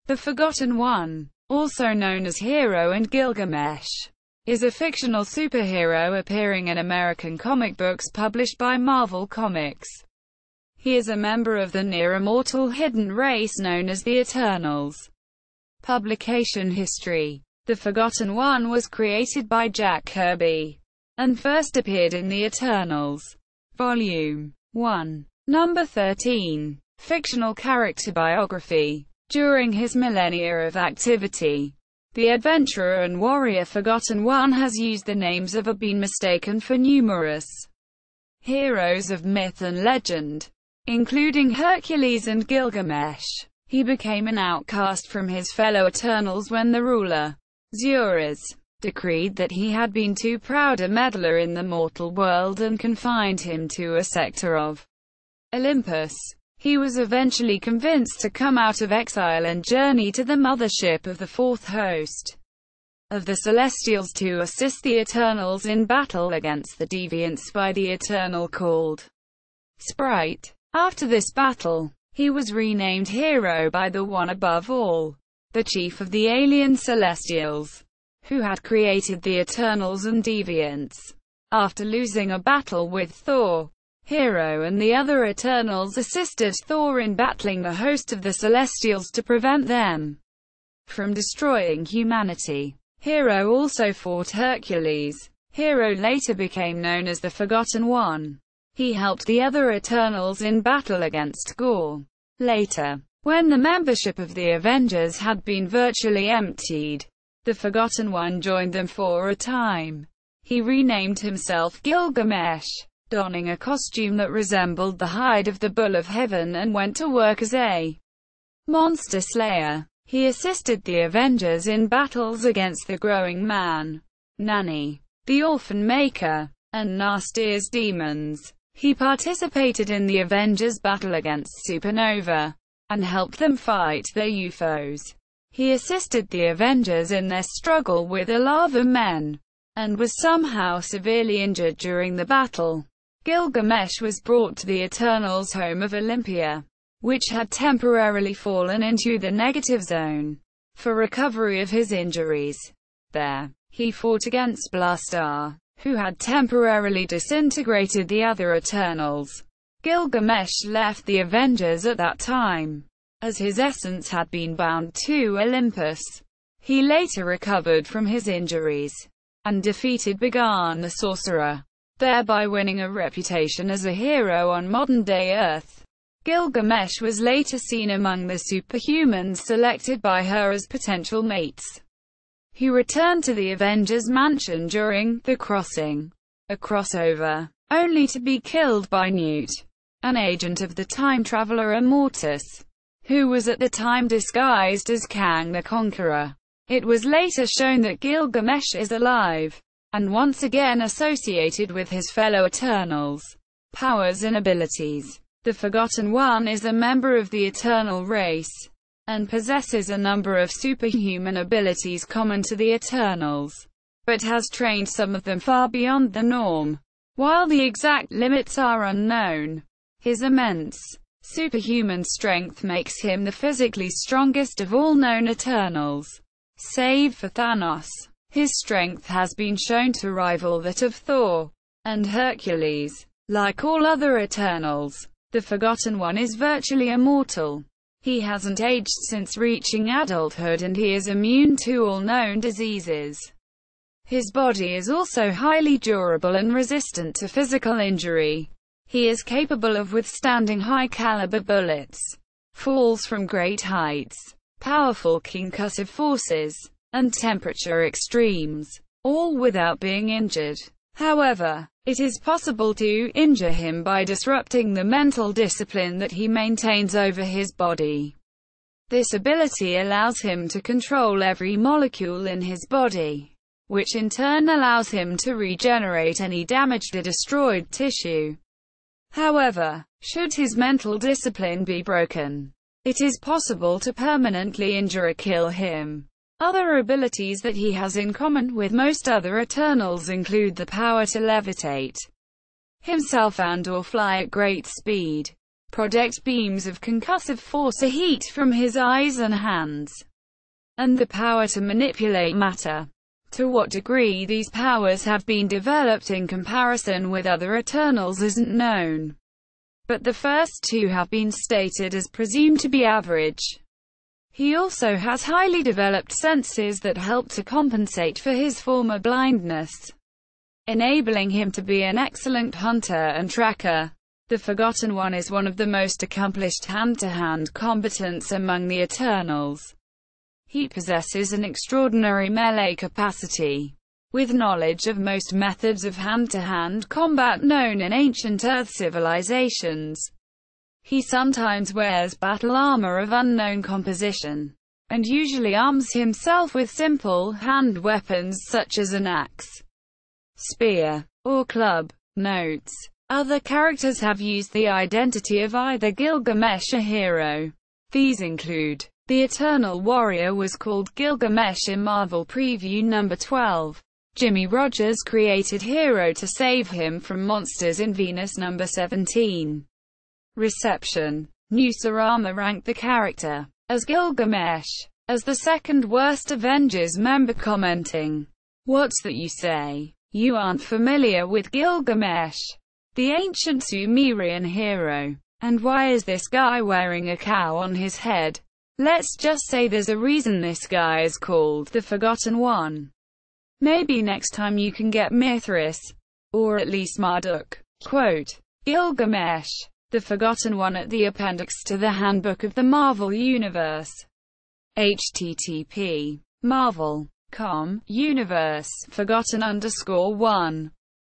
The Forgotten One, also known as Hero and Gilgamesh, is a fictional superhero appearing in American comic books published by Marvel Comics. He is a member of the near-immortal hidden race known as the Eternals. Publication history: The Forgotten One was created by Jack Kirby, and first appeared in The Eternals, Volume 1, Number 13. Fictional character biography. During his millennia of activity, the adventurer and warrior Forgotten One has used the names of or been mistaken for numerous heroes of myth and legend, including Hercules and Gilgamesh. He became an outcast from his fellow Eternals when the ruler, Zeus, decreed that he had been too proud a meddler in the mortal world and confined him to a sector of Olympus. He was eventually convinced to come out of exile and journey to the mothership of the fourth host of the Celestials to assist the Eternals in battle against the deviants by the Eternal called Sprite. After this battle, he was renamed Hero by the One Above All, the chief of the alien Celestials, who had created the Eternals and deviants. After losing a battle with Thor, Hero and the other Eternals assisted Thor in battling the host of the Celestials to prevent them from destroying humanity. Hero also fought Hercules. Hero later became known as the Forgotten One. He helped the other Eternals in battle against Gore. Later, when the membership of the Avengers had been virtually emptied, the Forgotten One joined them for a time. He renamed himself Gilgamesh, donning a costume that resembled the hide of the Bull of Heaven, and went to work as a monster slayer. He assisted the Avengers in battles against the Growing Man, Nanny, the Orphan Maker, and Nasty's demons. He participated in the Avengers' battle against Supernova, and helped them fight their UFOs. He assisted the Avengers in their struggle with the Lava Men, and was somehow severely injured during the battle. Gilgamesh was brought to the Eternals' home of Olympia, which had temporarily fallen into the negative zone, for recovery of his injuries. There, he fought against Blastar, who had temporarily disintegrated the other Eternals. Gilgamesh left the Avengers at that time, as his essence had been bound to Olympus. He later recovered from his injuries, and defeated Bagan the Sorcerer, thereby winning a reputation as a hero on modern-day Earth. Gilgamesh was later seen among the superhumans selected by her as potential mates. He returned to the Avengers mansion during The Crossing, a crossover, only to be killed by Newt, an agent of the time-traveler Immortus, who was at the time disguised as Kang the Conqueror. It was later shown that Gilgamesh is alive, and once again associated with his fellow Eternals' powers and abilities. The Forgotten One is a member of the Eternal race, and possesses a number of superhuman abilities common to the Eternals, but has trained some of them far beyond the norm. While the exact limits are unknown, his immense superhuman strength makes him the physically strongest of all known Eternals, save for Thanos. His strength has been shown to rival that of Thor and Hercules. Like all other Eternals, the Forgotten One is virtually immortal. He hasn't aged since reaching adulthood, and he is immune to all known diseases. His body is also highly durable and resistant to physical injury. He is capable of withstanding high-caliber bullets, falls from great heights, powerful concussive forces, and temperature extremes, all without being injured. However, it is possible to injure him by disrupting the mental discipline that he maintains over his body. This ability allows him to control every molecule in his body, which in turn allows him to regenerate any damaged or destroyed tissue. However, should his mental discipline be broken, it is possible to permanently injure or kill him. Other abilities that he has in common with most other Eternals include the power to levitate himself and/or fly at great speed. project beams of concussive force or heat from his eyes and hands, and the power to manipulate matter. To what degree these powers have been developed in comparison with other Eternals isn't known, but the first two have been stated as presumed to be average. He also has highly developed senses that help to compensate for his former blindness, enabling him to be an excellent hunter and tracker. The Forgotten One is one of the most accomplished hand-to-hand combatants among the Eternals. He possesses an extraordinary melee capacity, with knowledge of most methods of hand-to-hand combat known in ancient Earth civilizations. He sometimes wears battle armor of unknown composition, and usually arms himself with simple hand weapons such as an axe, spear, or club. Notes: other characters have used the identity of either Gilgamesh or Hero. These include: the Eternal Warrior was called Gilgamesh in Marvel Preview number 12. Jimmy Rogers created Hero to save him from monsters in Venus number 17. Reception: Newsarama ranked the character as Gilgamesh as the second worst Avengers member, commenting, "What's that you say? You aren't familiar with Gilgamesh, the ancient Sumerian hero. And why is this guy wearing a cow on his head? Let's just say there's a reason this guy is called the Forgotten One. Maybe next time you can get Mithras, or at least Marduk." Quote: Gilgamesh, the Forgotten One at the appendix to the Handbook of the Marvel Universe. http://marvel.com/universe forgotten_1